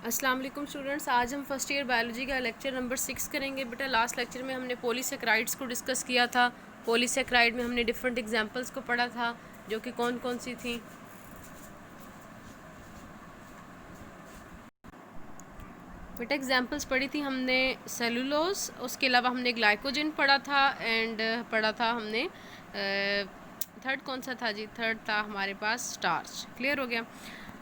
अस्सलाम वालेकुम स्टूडेंट्स, आज हम फर्स्ट ईयर बायोलॉजी का लेक्चर नंबर 6 करेंगे। बेटा लास्ट लेक्चर में हमने पॉलीसेकेराइड्स को डिस्कस किया था। पॉलीसेकेराइड में हमने डिफरेंट एग्जांपल्स को पढ़ा था, जो कि कौन कौन सी थी। बेटा एग्जांपल्स पढ़ी थी हमने सेलुलोज, उसके अलावा हमने ग्लाइकोजन पढ़ा था एंड पढ़ा था हमने थर्ड कौन सा था जी, थर्ड था हमारे पास स्टार्च। क्लियर हो गया।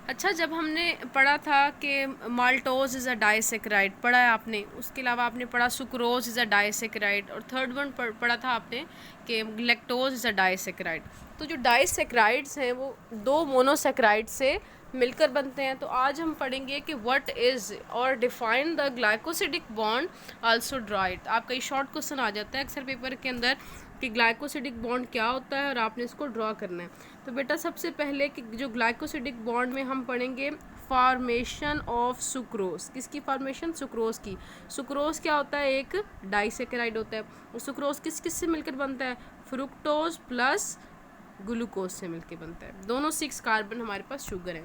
अच्छा, जब हमने पढ़ा था कि माल्टोज इज़ अ डाइसेकेराइड पढ़ा है आपने, उसके अलावा आपने पढ़ा सुक्रोज इज़ अ डाइसेकेराइड, और थर्ड वन पढ़ा था आपने कि लैक्टोज इज़ अ डाइसेकेराइड। तो जो डाइसेकेराइड्स हैं वो दो मोनोसेकेराइड से मिलकर बनते हैं। तो आज हम पढ़ेंगे कि व्हाट इज़ और define the glycosidic bond also draw it. आपका ये शॉर्ट क्वेश्चन आ जाता है अक्सर पेपर के अंदर कि ग्लाइकोसिडिक बॉन्ड क्या होता है और आपने इसको ड्रॉ करना है। तो बेटा सबसे पहले कि जो ग्लाइकोसिडिक बॉन्ड में हम पढ़ेंगे फॉर्मेशन ऑफ सुक्रोज। किसकी फॉर्मेशन? सुक्रोज की। सुक्रोज क्या होता है? एक डाइसेकेराइड होता है। सुक्रोज किस किस से मिलकर बनता है? फ्रुक्टोज प्लस ग्लूकोज से मिलकर बनता है। दोनों 6 कार्बन हमारे पास शुगर है।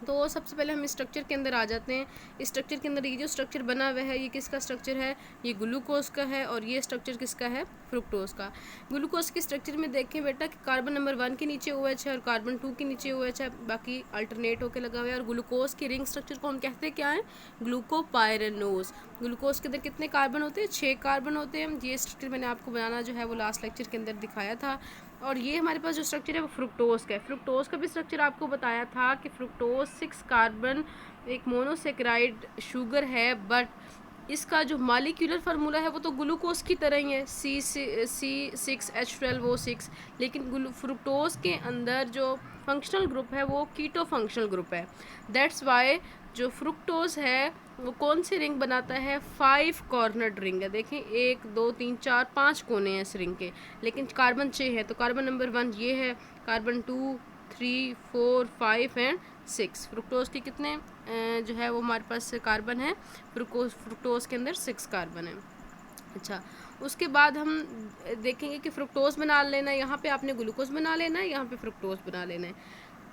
तो सबसे पहले हम स्ट्रक्चर के अंदर आ जाते हैं। स्ट्रक्चर के अंदर ये जो स्ट्रक्चर बना हुआ है ये किसका स्ट्रक्चर है? ये ग्लूकोज का है, और ये स्ट्रक्चर किसका है? फ्रुक्टोज का। ग्लूकोज के स्ट्रक्चर में देखें बेटा कि कार्बन नंबर 1 के नीचे OH है और कार्बन 2 के नीचे OH है, बाकी अल्टरनेट होकर लगा हुआ है। और ग्लूकोज के रिंग स्ट्रक्चर को हम कहते हैं क्या है? ग्लूकोपाइरेनोज। ग्लूकोज के अंदर कितने कार्बन होते हैं? 6 कार्बन होते हैं। ये स्ट्रक्चर मैंने आपको बनाना जो है वो लास्ट लेक्चर के अंदर दिखाया था। और ये हमारे पास जो स्ट्रक्चर है वो फ्रुक्टोज का है। फ्रुक्टोज का भी स्ट्रक्चर आपको बताया था कि फ्रुक्टोज 6 कार्बन एक मोनोसेकेराइड शुगर है, बट इसका जो मॉलिक्यूलर फार्मूला है वो तो ग्लूकोज की तरह ही है, C6H12O6। लेकिन फ्रुक्टोज के अंदर जो फंक्शनल ग्रुप है वो कीटो फंक्शनल ग्रुप है। दैट्स वाई जो फ्रुक्टोज है वो कौन सी रिंग बनाता है? 5 कॉर्नर्ड रिंग है। देखें 1 2 3 4 5 कोने हैं इस रिंग के, लेकिन कार्बन 6 है। तो कार्बन नंबर 1 ये है, कार्बन 2 3 4 5 एंड 6। फ्रुक्टोज के कितने जो है वो हमारे पास कार्बन है? फ्रुक्टोज के अंदर 6 कार्बन है। अच्छा, उसके बाद हम देखेंगे कि फ्रुक्टोज बना लेना है, यहाँ पे आपने ग्लूकोज बना लेना है, यहाँ पे फ्रुक्टोज बना लेना है।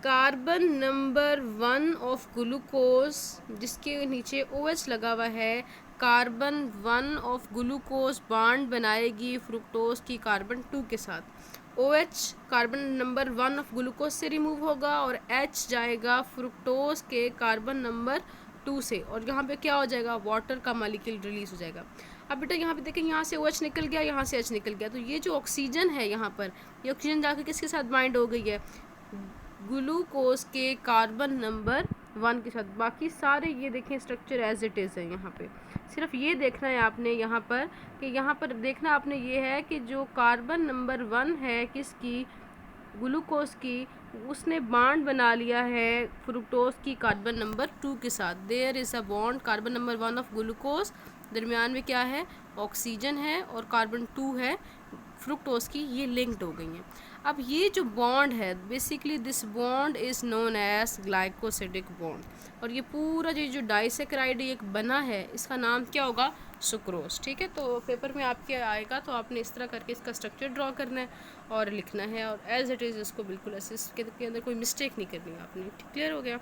कार्बन नंबर 1 ऑफ ग्लूकोज जिसके नीचे OH लगा हुआ है, कार्बन 1 ऑफ ग्लूकोज बॉन्ड बनाएगी फ्रुक्टोज की कार्बन 2 के साथ। OH carbon number 1 of glucose से रिमूव होगा और H जाएगा फ्रुक्टोज के कार्बन नंबर 2 से, और यहाँ पे क्या हो जाएगा? वाटर का मॉलिक्यूल रिलीज हो जाएगा। अब बेटा यहाँ पे देखें, यहाँ से OH निकल गया, यहाँ से H निकल गया, तो ये जो ऑक्सीजन है यहाँ पर, ये ऑक्सीजन जाकर किसके साथ बाइंड हो गई है? ग्लूकोज के कार्बन नंबर 1 के साथ। बाकी सारे ये देखें स्ट्रक्चर एज इट इज़ है। यहाँ पे सिर्फ ये देखना है आपने यहाँ पर कि यहाँ पर देखना आपने ये है कि जो कार्बन नंबर 1 है किसकी? ग्लूकोज की, उसने बॉन्ड बना लिया है फ्रुक्टोज की कार्बन नंबर 2 के साथ। There is a bond, carbon number 1 of glucose, दरमियान में क्या है? ऑक्सीजन है, और कार्बन 2 है फ्रुक्टोज की, ये लिंक्ड हो गई हैं। अब ये जो बॉन्ड है, basically this bond is known as glycosidic bond, और ये पूरा जो डाइसेकेराइड एक बना है इसका नाम क्या होगा? सुक्रोज। ठीक है, तो पेपर में आपके आएगा तो आपने इस तरह करके इसका स्ट्रक्चर ड्रॉ करना है और लिखना है, और एज इट इज़ इसको बिल्कुल ऐसे इसके अंदर कोई मिस्टेक नहीं करनी है आपने। क्लियर हो गया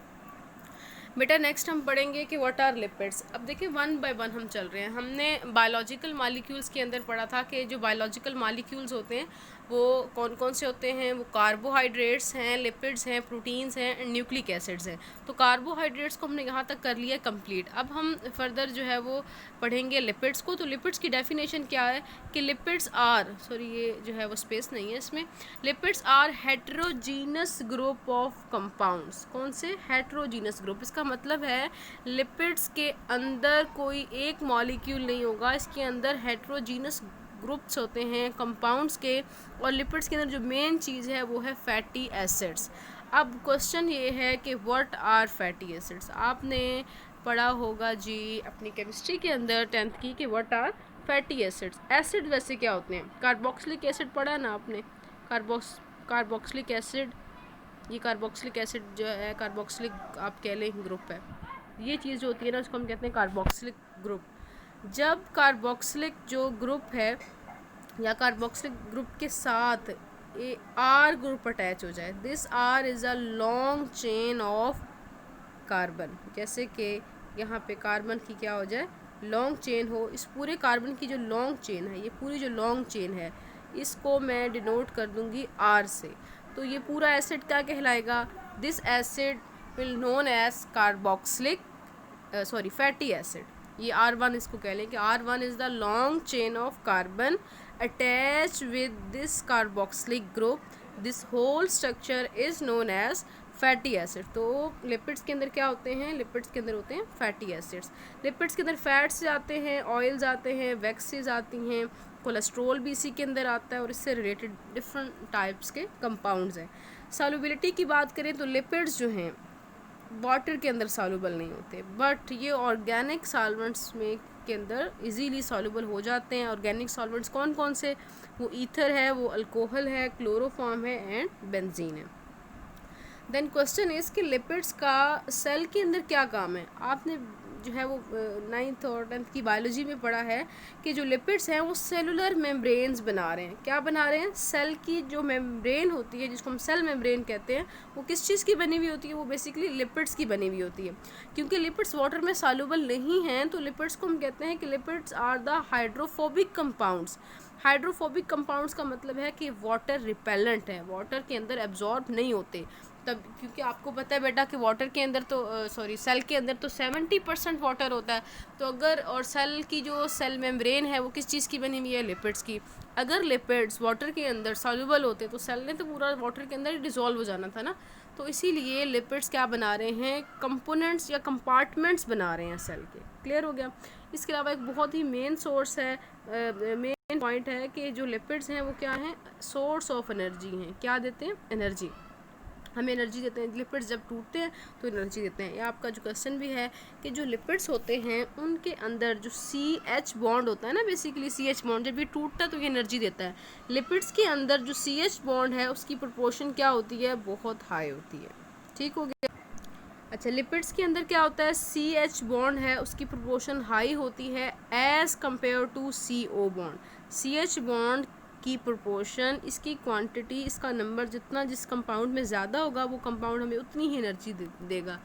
बेटा? नेक्स्ट हम पढ़ेंगे कि व्हाट आर लिपिड्स। अब देखिए 1 बाय 1 हम चल रहे हैं। हमने बायोलॉजिकल मॉलिक्यूल्स के अंदर पढ़ा था कि जो बायोलॉजिकल मॉलिक्यूल्स होते हैं वो कौन कौन से होते हैं? वो कार्बोहाइड्रेट्स हैं, लिपिड्स हैं, प्रोटीन्स हैं एंड न्यूक्लिक एसिड्स हैं। तो कार्बोहाइड्रेट्स को हमने यहाँ तक कर लिया कंप्लीट। अब हम फर्दर जो है वो पढ़ेंगे लिपिड्स को। तो लिपिड्स की डेफिनेशन क्या है कि लिपिड्स आर, सॉरी ये जो है वो स्पेस नहीं है इसमें, lipids are heterogeneous group of compounds. कौन से? Heterogeneous group. इसका मतलब है लिपिड्स के अंदर कोई एक मॉलिक्यूल नहीं होगा, इसके अंदर हेट्रोजीनस ग्रुप्स होते हैं कंपाउंड्स के, और लिपिड्स के अंदर जो मेन चीज़ है वो है फैटी एसिड्स। अब क्वेश्चन ये है कि व्हाट आर फैटी एसिड्स। आपने पढ़ा होगा जी अपनी केमिस्ट्री के अंदर 10th की कि what are fatty acids. Acid वैसे क्या होते हैं? कार्बोक्सिलिक एसिड पढ़ा ना आपने, कार्बोक्सिलिक एसिड, ये कार्बोक्सिलिक एसिड जो है कार्बोक्सिलिक आप कह लें ग्रुप है, ये चीज़ जो होती है ना उसको हम कहते हैं कार्बोक्सिलिक ग्रुप। जब कार्बोक्सिलिक जो ग्रुप है या कार्बोक्सिलिक ग्रुप के साथ ए आर ग्रुप अटैच हो जाए, this are is a long chain of carbon, जैसे कि यहाँ पे कार्बन की क्या हो जाए, लॉन्ग चेन हो। इस पूरे कार्बन की जो लॉन्ग चेन है, ये पूरी जो लॉन्ग चेन है, इसको मैं डिनोट कर दूंगी R से। तो ये पूरा एसिड क्या कहलाएगा, this acid will known as carboxylic fatty acid. ये R1 इसको कह लें कि R1 is the long chain of carbon attach with this carboxylic group, this whole structure is known as fatty acid. तो लिपिड्स के अंदर क्या होते हैं, लिपिड्स के अंदर होते हैं फैटी एसिड्स। लिपिड्स के अंदर फैट्स आते हैं, ऑयल्स आते हैं, वैक्सेस आती हैं, कोलेस्ट्रॉल भी इसी के अंदर आता है, और इससे रिलेटेड डिफरेंट टाइप्स के कंपाउंड्स हैं। सॉल्युबिलिटी की बात करें तो लिपिड्स जो हैं वाटर के अंदर सॉल्युबल नहीं होते, बट ये ऑर्गेनिक सॉल्वेंट्स में के अंदर इजीली सॉल्युबल हो जाते हैं। ऑर्गेनिक सॉल्वेंट्स कौन कौन से, वो ईथर है, वो अल्कोहल है, क्लोरोफॉर्म है एंड बेंजीन है। देन क्वेश्चन इज़ कि लिपिड्स का सेल के अंदर क्या काम है। आपने जो है वो 9th और 10th की बायोलॉजी में पढ़ा है कि जो लिपिड्स हैं वो सेलुलर मेम्ब्रेन्स बना रहे हैं। क्या बना रहे हैं, सेल की जो मेम्ब्रेन होती है, जिसको हम सेल मेम्ब्रेन कहते हैं, वो किस चीज़ की बनी हुई होती है, वो बेसिकली लिपिड्स की बनी हुई होती है। क्योंकि लिपिड्स वाटर में सॉल्युबल नहीं हैं, तो लिपिड्स को हम कहते हैं कि lipids are the hydrophobic compounds. Hydrophobic compounds का मतलब है कि वाटर रिपेलेंट है, वाटर के अंदर एब्जॉर्ब नहीं होते। तब क्योंकि आपको पता है बेटा कि वाटर के अंदर तो सेल के अंदर तो 70% वाटर होता है। तो अगर, और सेल की जो सेल मेम्ब्रेन है वो किस चीज़ की बनी हुई है, लिपिड्स की। अगर लिपिड्स वाटर के अंदर सॉल्युबल होते तो सेल ने तो पूरा वाटर के अंदर ही डिसॉल्व हो जाना था ना। तो इसीलिए लिपिड्स क्या बना रहे हैं, कंपोनेंट्स या कंपार्टमेंट्स बना रहे हैं सेल के। क्लियर हो गया। इसके अलावा एक बहुत ही मेन सोर्स है, मेन पॉइंट है कि जो लिपिड्स हैं वो क्या हैं, सोर्स ऑफ एनर्जी हैं। क्या देते हैं, एनर्जी, हमें एनर्जी देते हैं। लिपिड्स जब टूटते हैं तो एनर्जी देते हैं। ये आपका जो क्वेश्चन भी है कि जो लिपिड्स होते हैं उनके अंदर जो CH बॉन्ड होता है ना, बेसिकली CH बॉन्ड जब ये टूटता है तो ये एनर्जी देता है। लिपिड्स के अंदर जो CH बॉन्ड है उसकी प्रोपोर्शन क्या होती है, बहुत हाई होती है। ठीक हो गया। अच्छा, लिपिड्स के अंदर क्या होता है, CH बॉन्ड है उसकी प्रोपोर्शन हाई होती है as compare to CO bond. CH bond की प्रोपोर्शन, इसकी क्वांटिटी, इसका नंबर जितना जिस कंपाउंड में ज़्यादा होगा वो कंपाउंड हमें उतनी ही एनर्जी देगा।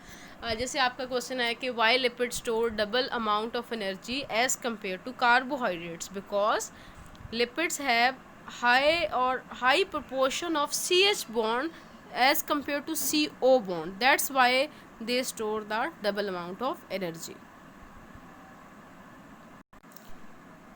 जैसे आपका क्वेश्चन है कि why lipid store double amount of energy as compare to carbohydrates, because lipids have high proportion of CH bond as compared to CO bond. That's why they store the double amount of energy.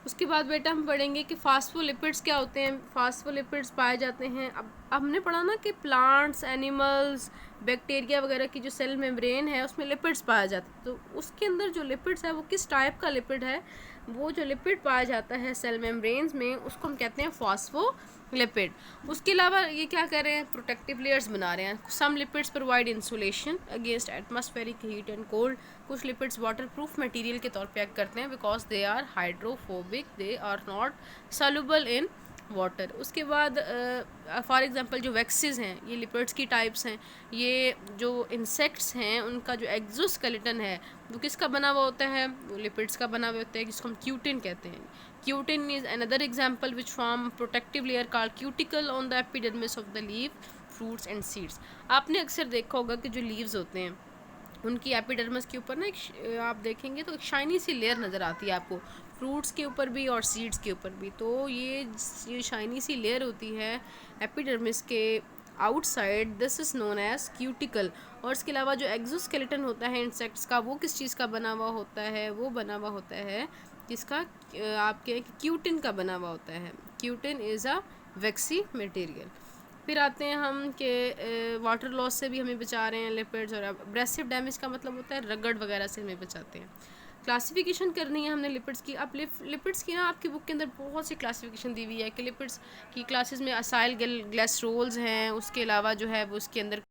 उसके बाद बेटा हम पढ़ेंगे कि phospholipids क्या होते हैं। Phospholipids पाए जाते हैं, अब हमने पढ़ा ना कि प्लांट्स, एनिमल्स, बैक्टीरिया वगैरह की जो सेल मेम्ब्रेन है उसमें लिपिड्स पाया जाता है। तो उसके अंदर जो लिपिड्स है वो किस टाइप का लिपिड है, वो जो लिपिड पाया जाता है सेल मेम्ब्रेन्स में उसको हम कहते हैं फास्फोलिपिड। उसके अलावा ये क्या कर रहे हैं, प्रोटेक्टिव लेयर्स बना रहे हैं। Some lipids provide insulation against atmospheric heat and cold. कुछ लिपिड्स वाटर प्रूफ मटेरियल के तौर पे एक्ट करते हैं because they are hydrophobic, they are not soluble in water. उसके बाद फॉर एग्जांपल जो वैक्सेस हैं ये लिपिड्स की टाइप्स हैं। ये जो इंसेक्ट्स हैं उनका जो एक्सोस्केलेटन है वो किसका बना हुआ होता है, वो लिपिड्स का बना हुआ होता है, जिसको हम क्यूटिन कहते हैं। Cutin is another example which form protective layer called cuticle on the epidermis of the leave, fruits and seeds. आपने अक्सर देखा होगा कि जो लीव्स होते हैं उनकी एपिडर्मिस के ऊपर ना एक आप देखेंगे तो एक शाइनी सी लेयर नज़र आती है आपको, फ्रूट्स के ऊपर भी और सीड्स के ऊपर भी। तो ये शाइनी सी लेयर होती है एपिडर्मिस के outside, this is known as cuticle. और इसके अलावा जो एक्सोस्केलेटन होता है इंसेक्ट्स का वो किस चीज़ का बना हुआ होता है, वो बना हुआ होता है जिसका आपके क्यूटिन का बना हुआ होता है। Cutin is a vaccine material. फिर आते हैं हम कि वाटर लॉस से भी हमें बचा रहे हैं लिपिड्स, और एब्रेसिव डैमेज का मतलब होता है रगड़ वगैरह से हमें बचाते हैं। क्लासिफिकेशन करनी है हमने लिपिड्स की। अब लिपिड्स की ना आपकी बुक के अंदर बहुत सी क्लासिफिकेशन दी हुई है कि लिपिड्स की क्लासेस में असाइल ग्लिसरॉल्स हैं, उसके अलावा जो है वो उसके अंदर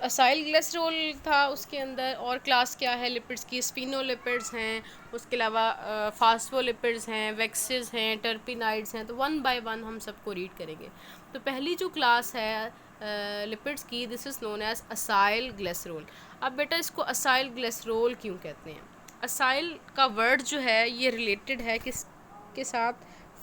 असाइल ग्लिसरॉल था, उसके अंदर और क्लास क्या है लिपिड्स की, स्पिनोलिपिड्स हैं, उसके अलावा फास्फोलिपिड्स हैं, वैक्सेस हैं, टर्पिनाइड्स हैं। तो वन बाय वन हम सबको रीड करेंगे। तो पहली जो क्लास है लिपिड्स की, this is known as acyl glycerol. अब बेटा इसको असाइल ग्लिसरॉल क्यों कहते हैं, असाइल का वर्ड जो है ये रिलेटेड है किसके साथ,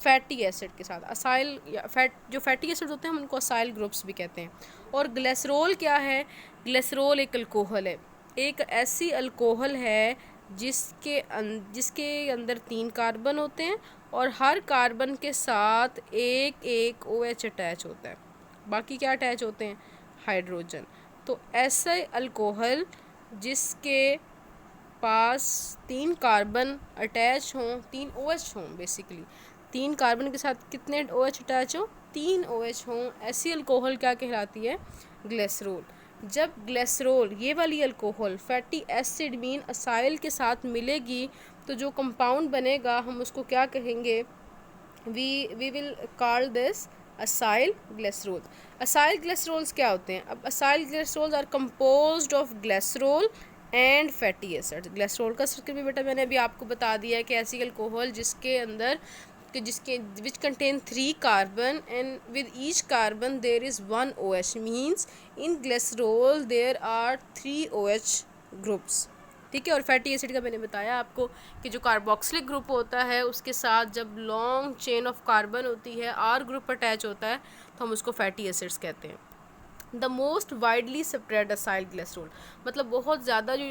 फैटी एसिड के साथ। असाइल या जो फैटी एसिड होते हैं हम उनको असाइल ग्रुप्स भी कहते हैं। और ग्लिसरॉल क्या है, ग्लिसरॉल एक अल्कोहल है, एक ऐसी अल्कोहल है जिसके अंदर 3 कार्बन होते हैं और हर कार्बन के साथ एक एक OH अटैच होता है। बाकी क्या अटैच होते हैं? हाइड्रोजन। तो ऐसा अल्कोहल जिसके पास 3 कार्बन अटैच हों, 3 OH हों, बेसिकली 3 कार्बन के साथ कितने OH अटैच हों? 3 OH हों, ऐसी अल्कोहल क्या कहलाती है? ग्लिसरॉल। जब ग्लिसरॉल ये वाली alcohol fatty acid mean acyl के साथ मिलेगी तो जो कंपाउंड बनेगा हम उसको क्या कहेंगे? We will call this acyl glycerol. Acyl glycerols क्या होते हैं? अब acyl glycerols are composed of glycerol and fatty acid. Glycerol का सर्किल भी बेटा मैंने अभी आपको बता दिया है कि ऐसी अल्कोहल जिसके अंदर जिसके which contain 3 carbon and with each carbon there is 1 OH means in glycerol there are 3 OH groups. ठीक है। और फैटी एसिड का मैंने बताया आपको कि जो कार्बोक्सिलिक ग्रुप होता है उसके साथ जब लॉन्ग चेन ऑफ कार्बन होती है, R ग्रुप अटैच होता है, तो हम उसको फैटी एसिड्स कहते हैं। The most widely spread acyl glycerol, मतलब बहुत ज़्यादा जो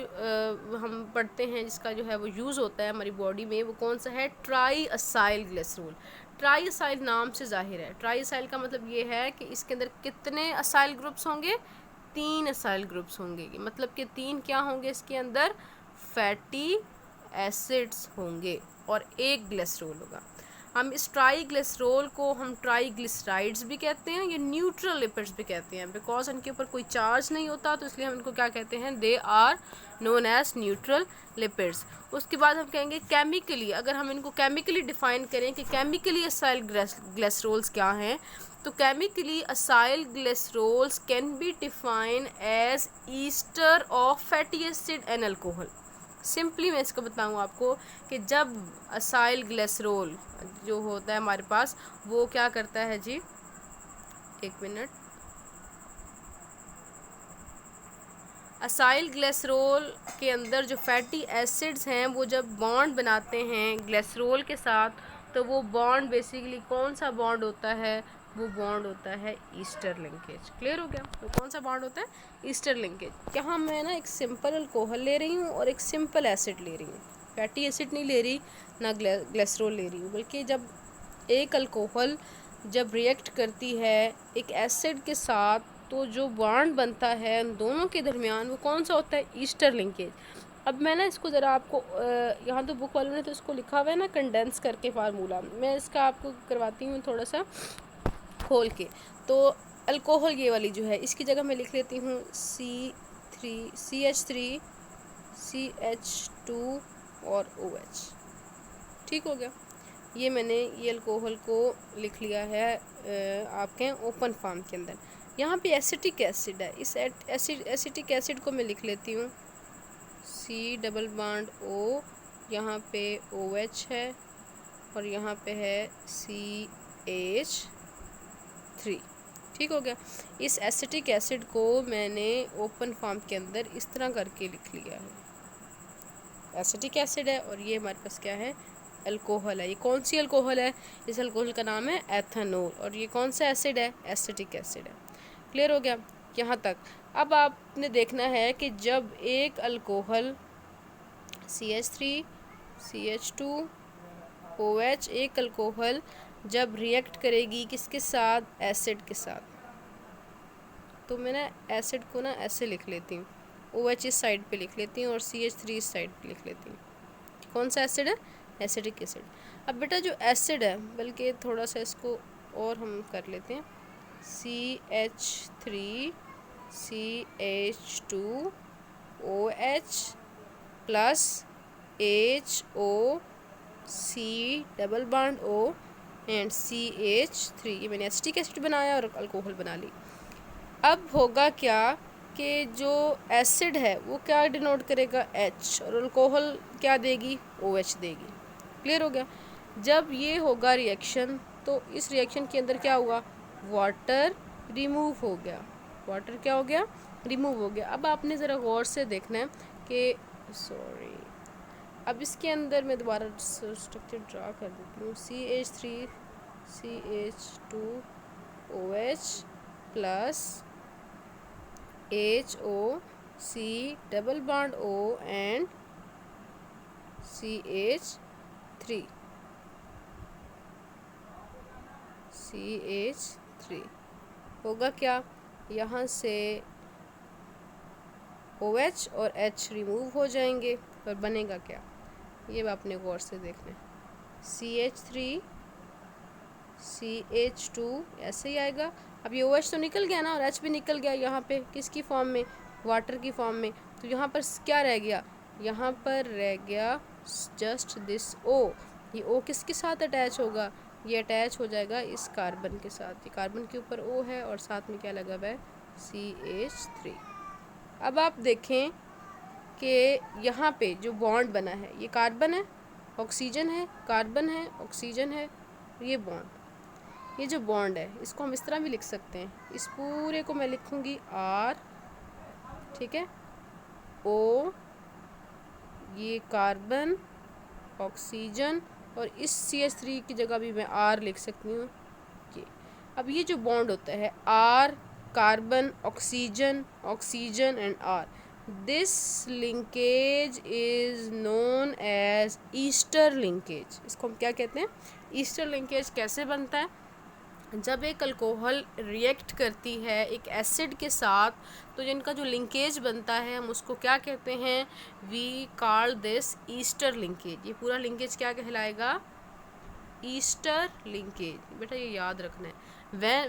हम पढ़ते हैं जिसका जो है वो यूज़ होता है हमारी बॉडी में, वो कौन सा है? Try acyl glycerol. Try acyl नाम से जाहिर है। ट्राई असाइल का मतलब ये है कि इसके अंदर कितने असाइल ग्रुप्स होंगे? 3 असाइल ग्रुप्स होंगे। मतलब कि 3 क्या होंगे इसके अंदर? फैटी एसिड्स होंगे और एक ग्लिसरॉल होगा। हम इस ट्राईग्लिसरॉल को हम ट्राईग्लिसराइड्स भी कहते हैं या न्यूट्रल लिपिड्स भी कहते हैं, बिकॉज इनके ऊपर कोई चार्ज नहीं होता तो इसलिए हम इनको क्या कहते हैं? They are known as neutral lipids. उसके बाद हम कहेंगे केमिकली, अगर हम इनको केमिकली डिफाइन करें कि केमिकली असाइल ग्लिसरॉल्स क्या हैं, तो chemically acyl glycerols can be define as ester of fatty acid and alcohol. Simply मैं इसको बताऊँ आपको कि जब असाइल ग्लिसरॉल जो होता है हमारे पास वो क्या करता है जी, एक मिनट। असाइल ग्लिसरॉल के अंदर जो फैटी एसिड्स हैं वो जब बॉन्ड बनाते हैं ग्लिसरॉल के साथ, तो वो बॉन्ड बेसिकली कौन सा बॉन्ड होता है? वो बॉन्ड होता है ईस्टर लिंकेज। क्लियर हो गया? तो कौन सा बॉन्ड होता है? Easter linkage. यहाँ मैं ना एक सिंपल अल्कोहल ले रही हूँ और एक सिंपल एसिड ले रही हूँ, फैटी एसिड नहीं ले रही, ना ग्लिसरॉल ले रही हूँ, बल्कि जब एक अल्कोहल जब रिएक्ट करती है एक एसिड के साथ तो जो बॉन्ड बनता है उन दोनों के दरमियान वो कौन सा होता है? Easter linkage. अब मैं ना इसको ज़रा आपको यहाँ तो बुक वालों ने तो इसको लिखा हुआ है ना कंडेंस करके फार्मूला, मैं इसका आपको करवाती हूँ थोड़ा सा खोल के। तो अल्कोहल ये वाली जो है इसकी जगह मैं लिख लेती हूँ CH3 CH2 और OH। ठीक हो गया? ये मैंने ये अल्कोहल को लिख लिया है आपके ओपन फार्म के अंदर। यहाँ पे एसिटिक एसिड है, इस एसिटिक एसिड को मैं लिख लेती हूँ C डबल बॉन्ड O, यहाँ पे OH है और यहाँ पे है CH3। ठीक हो गया? इस एसिटिक एसिड को मैंने ओपन फॉर्म के अंदर इस तरह करके लिख लिया है, एसिटिक एसिड है और ये हमारे पास क्या है? अल्कोहल है। ये कौन सी अल्कोहल है? इस अल्कोहल का नाम है एथेनॉल और ये कौन सा एसिड है? एसिटिक एसिड है। क्लियर हो गया यहाँ तक? अब आपने देखना है कि जब एक अल्कोहल CH3 CH2 OH एक अल्कोहल जब रिएक्ट करेगी किसके साथ? एसिड के साथ, तो मैं ना एसिड को ना ऐसे लिख लेती हूँ, OH इस साइड पे लिख लेती हूँ और CH3 इस साइड पे लिख लेती हूँ। कौन सा एसिड है? Acidic acid. अब बेटा जो एसिड है, बल्कि थोड़ा सा इसको और हम कर लेते हैं, CH3 CH2 OH plus HO C double bond O and CH3। ये मैंने एसिटिक एसिड बनाया और अल्कोहल बना ली। अब होगा क्या कि जो एसिड है वो क्या डिनोट करेगा? H, और अल्कोहल क्या देगी? OH देगी। क्लियर हो गया? जब ये होगा रिएक्शन तो इस रिएक्शन के अंदर क्या हुआ? वाटर रिमूव हो गया। वाटर क्या हो गया? रिमूव हो गया। अब आपने ज़रा गौर से देखना है कि अब इसके अंदर मैं दोबारा स्ट्रक्चर ड्रा कर देती हूँ, CH3 CH2 OH plus HO C double bond O and CH3 CH3 होगा क्या, यहाँ से OH और H रिमूव हो जाएंगे और बनेगा क्या, ये अपने गौर से देखना है। CH3 CH2 ऐसे ही आएगा। अब ये OH तो निकल गया ना और H भी निकल गया यहाँ पे, किसकी फॉर्म में, वाटर की फॉर्म में। तो यहाँ पर क्या रह गया, यहाँ पर रह गया जस्ट दिस O। ये O किसके साथ अटैच होगा, ये अटैच हो जाएगा इस कार्बन के साथ। ये कार्बन के ऊपर O है और साथ में क्या लगा हुआ है, CH3। अब आप देखें कि यहाँ पे जो बॉन्ड बना है, ये कार्बन है, ऑक्सीजन है, कार्बन है, ऑक्सीजन है, ये बॉन्ड, ये जो बॉन्ड है इसको हम इस तरह भी लिख सकते हैं। इस पूरे को मैं लिखूँगी R, ठीक है, O, ये कार्बन, ऑक्सीजन, और इस CH3 की जगह भी मैं R लिख सकती हूँ ये। अब ये जो बॉन्ड होता है R, carbon, oxygen, oxygen and R, this linkage is known as ester linkage. इसको हम क्या कहते हैं, ईस्टर लिंकेज। कैसे बनता है, जब एक अल्कोहल रिएक्ट करती है एक एसिड के साथ, तो जिनका जो लिंकेज बनता है हम उसको क्या कहते हैं, we call this ester linkage. ये पूरा लिंकेज क्या कहलाएगा, ईस्टर लिंकेज। बेटा ये याद रखना है।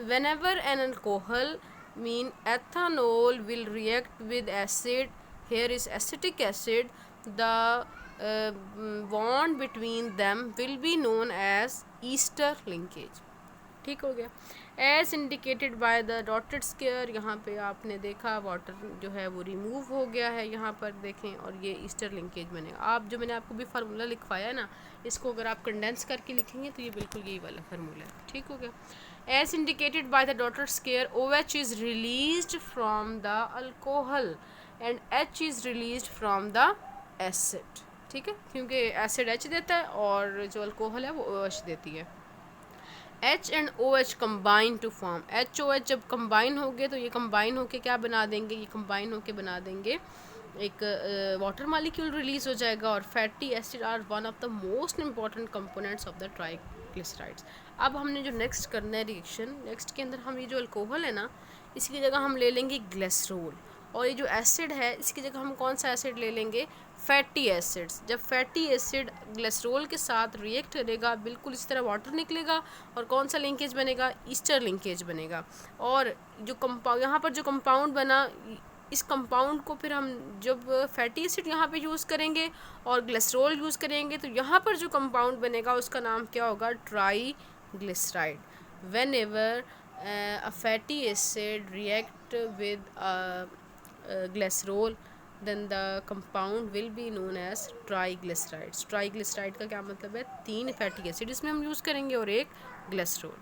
whenever an alcohol mean ethanol will react with acid, here is acetic acid, the bond between them will be known as ester linkage. ठीक हो गया। As indicated by the dotted square, यहाँ पे आपने देखा वाटर जो है वो रिमूव हो गया है, यहाँ पर देखें, और ये ईस्टर लिंकेज बनेगा। आप जो मैंने आपको भी फार्मूला लिखवाया है ना, इसको अगर आप कंडेंस करके लिखेंगे तो ये बिल्कुल यही वाला फार्मूला है। ठीक हो गया। As indicated by the dotted square, OH is released from the alcohol and H is released from the acid. ठीक है, क्योंकि एसिड H देता है और जो अल्कोहल है वो OH देती है। H and OH combine to form, HOH जब कंबाइन हो गए तो ये कंबाइन होके क्या बना देंगे, ये कंबाइन होके बना देंगे एक वाटर मॉलिक्यूल रिलीज हो जाएगा। और fatty acid are one of the most important components of the triglycerides. अब हमने जो नेक्स्ट करना है रिएक्शन, नेक्स्ट के अंदर हम ये जो अल्कोहल है ना, इसकी जगह हम ले लेंगे ग्लिसरॉल, और ये जो एसिड है इसकी जगह हम कौन सा एसिड ले लेंगे, फैटी एसिड्स। जब फैटी एसिड ग्लिसरॉल के साथ रिएक्ट करेगा बिल्कुल इस तरह वाटर निकलेगा, और कौन सा लिंकेज बनेगा, ईस्टर लिंकेज बनेगा। और जो कंपाउंड यहाँ पर जो कंपाउंड बना, इस कंपाउंड को फिर हम जब फैटी एसिड यहाँ पे यूज़ करेंगे और ग्लिसरॉल यूज़ करेंगे तो यहाँ पर जो कंपाउंड बनेगा उसका नाम क्या होगा, triglyceride. When ever a fatty acid react with glycerol, then the compound will be known as triglycerides। Triglyceride का क्या मतलब है, 3 फैटी एसिड इसमें हम यूज़ करेंगे और एक ग्लिसरॉल।